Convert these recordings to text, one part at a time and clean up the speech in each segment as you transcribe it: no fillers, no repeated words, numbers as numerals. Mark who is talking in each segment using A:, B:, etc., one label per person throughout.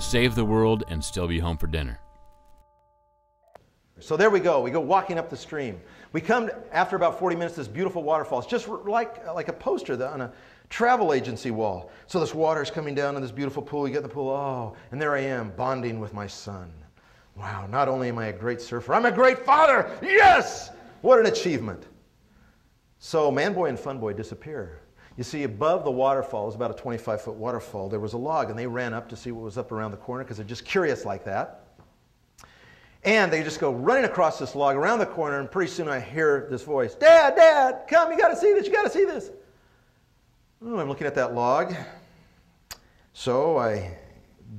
A: save the world and still be home for dinner.
B: So there we go walking up the stream. We come, after about 40 minutes, to this beautiful waterfall. It's just like a poster on a travel agency wall. So this water's coming down in this beautiful pool. You get in the pool, oh, and there I am, bonding with my son. Wow, not only am I a great surfer, I'm a great father! Yes! What an achievement. So man boy and fun boy disappear. You see, above the waterfall, it was about a 25-foot waterfall, there was a log, and they ran up to see what was up around the corner because they're just curious like that. And they just go running across this log around the corner, and pretty soon I hear this voice, Dad, Dad, come, you got to see this, you got to see this. Oh, I'm looking at that log. So I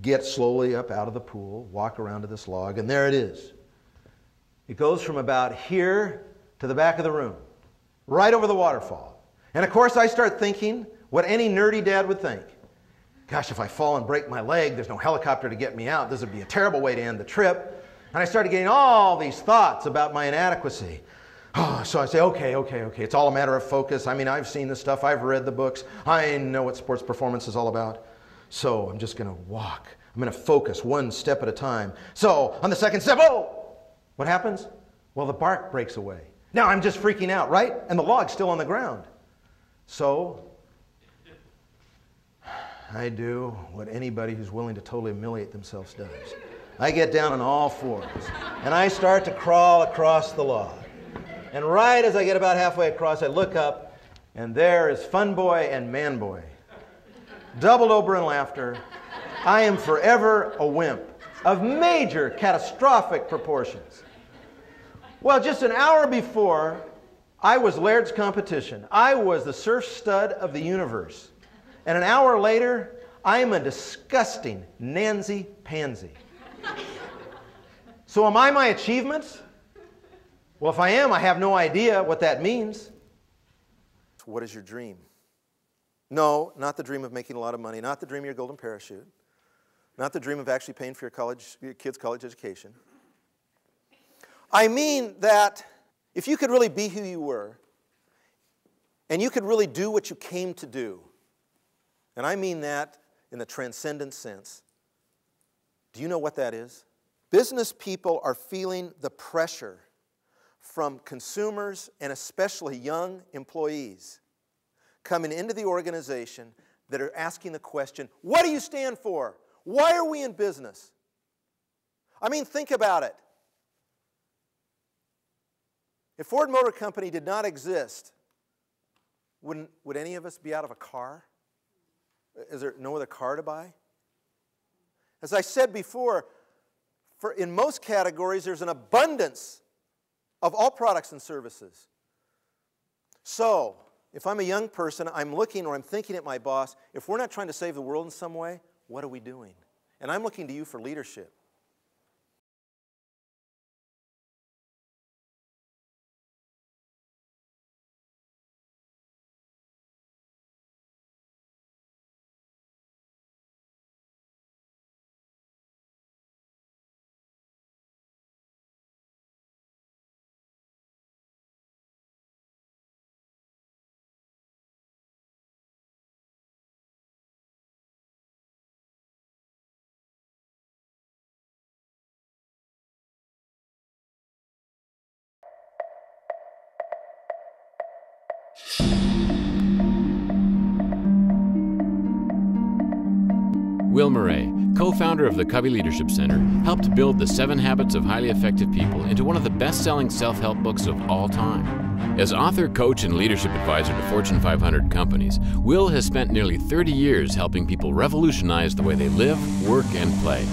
B: get slowly up out of the pool, walk around to this log, and there it is. It goes from about here to the back of the room, right over the waterfall. And of course I start thinking what any nerdy dad would think. Gosh, if I fall and break my leg, there's no helicopter to get me out. This would be a terrible way to end the trip. And I started getting all these thoughts about my inadequacy. Oh, so I say, okay. It's all a matter of focus. I mean, I've seen this stuff. I've read the books. I know what sports performance is all about. So I'm just going to walk. I'm going to focus one step at a time. So on the second step, oh! What happens? Well, the bark breaks away. Now I'm just freaking out, right? And the log's still on the ground. So I do what anybody who's willing to totally humiliate themselves does. I get down on all fours, and I start to crawl across the log. And right as I get about halfway across, I look up, and there is Fun Boy and Man Boy, doubled over in laughter. I am forever a wimp of major catastrophic proportions. Well, just an hour before, I was Laird's competition. I was the surf stud of the universe. And an hour later, I am a disgusting Nancy-pansy. So am I my achievements? Well, if I am, I have no idea what that means. What is your dream? No, not the dream of making a lot of money, not the dream of your golden parachute, not the dream of actually paying for your kid's college education. I mean that if you could really be who you were, and you could really do what you came to do, and I mean that in the transcendent sense, do you know what that is? Business people are feeling the pressure from consumers and especially young employees coming into the organization that are asking the question, what do you stand for? Why are we in business? I mean, think about it. If Ford Motor Company did not exist, would any of us be out of a car? Is there no other car to buy? As I said before, in most categories, there's an abundance of all products and services. So, if I'm a young person, I'm looking or I'm thinking at my boss, if we're not trying to save the world in some way, what are we doing? And I'm looking to you for leadership.
A: Will Marré, co-founder of the Covey Leadership Center, helped build The 7 Habits of Highly Effective People into one of the best-selling self-help books of all time. As author, coach, and leadership advisor to Fortune 500 companies, Will has spent nearly 30 years helping people revolutionize the way they live, work, and play.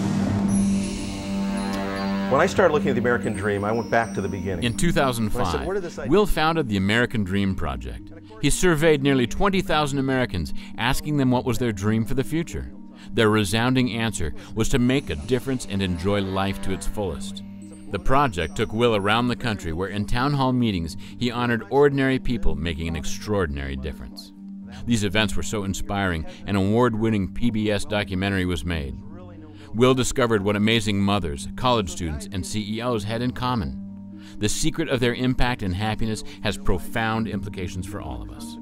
B: When I started looking at the American Dream, I went back to the beginning.
A: In 2005, Will founded the American Dream Project. He surveyed nearly 20,000 Americans, asking them what was their dream for the future. Their resounding answer was to make a difference and enjoy life to its fullest. The project took Will around the country where in town hall meetings he honored ordinary people making an extraordinary difference. These events were so inspiring, an award-winning PBS documentary was made. Will discovered what amazing mothers, college students, and CEOs had in common. The secret of their impact and happiness has profound implications for all of us.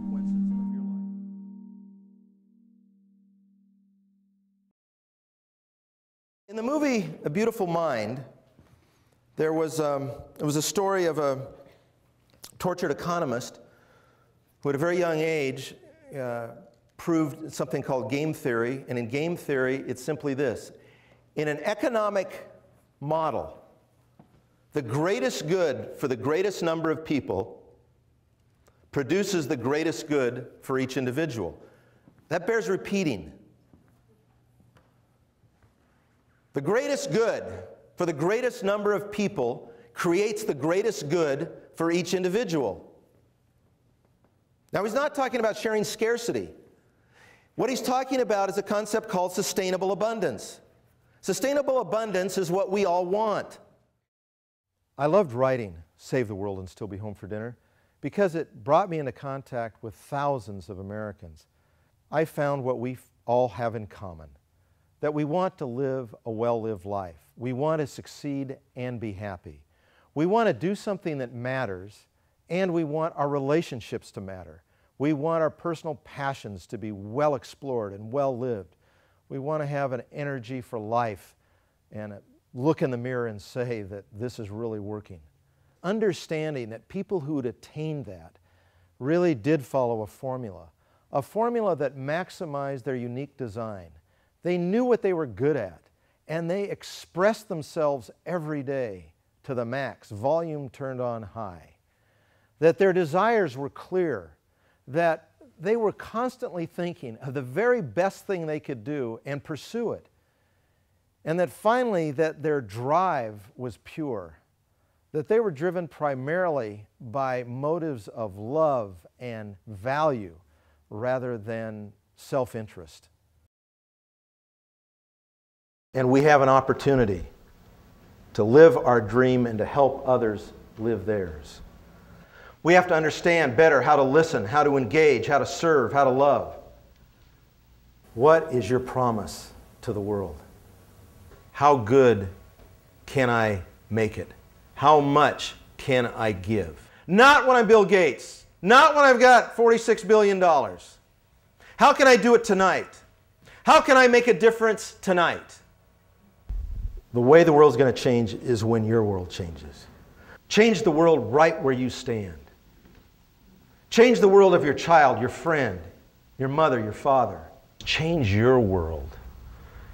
B: In the movie A Beautiful Mind, it was a story of a tortured economist who at a very young age proved something called game theory. And in game theory, it's simply this. In an economic model, the greatest good for the greatest number of people produces the greatest good for each individual. That bears repeating. The greatest good for the greatest number of people creates the greatest good for each individual. Now, he's not talking about sharing scarcity. What he's talking about is a concept called sustainable abundance. Sustainable abundance is what we all want. I loved writing Save the World and Still Be Home for Dinner because it brought me into contact with thousands of Americans. I found what we all have in common, that we want to live a well-lived life. We want to succeed and be happy. We want to do something that matters, and we want our relationships to matter. We want our personal passions to be well explored and well lived. We want to have an energy for life and look in the mirror and say that this is really working. Understanding that people who had attained that really did follow a formula that maximized their unique design. They knew what they were good at, and they expressed themselves every day to the max, volume turned on high. That their desires were clear, that they were constantly thinking of the very best thing they could do and pursue it. And that finally, that their drive was pure, that they were driven primarily by motives of love and value rather than self-interest. And we have an opportunity to live our dream and to help others live theirs. We have to understand better how to listen, how to engage, how to serve, how to love. What is your promise to the world? How good can I make it? How much can I give? Not when I'm Bill Gates. Not when I've got $46 billion. How can I do it tonight? How can I make a difference tonight? The way the world's going to change is when your world changes. Change the world right where you stand. Change the world of your child, your friend, your mother, your father. Change your world.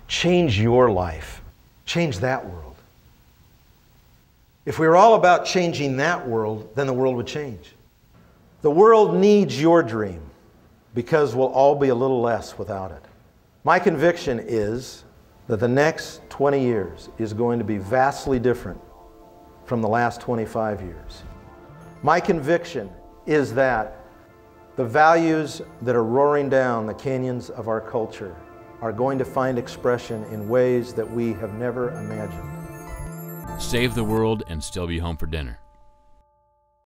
B: Change your life. Change that world. If we were all about changing that world, then the world would change. The world needs your dream because we'll all be a little less without it. My conviction is that the next 20 years is going to be vastly different from the last 25 years. My conviction is that the values that are roaring down the canyons of our culture are going to find expression in ways that we have never imagined.
A: Save the world and still be home for dinner.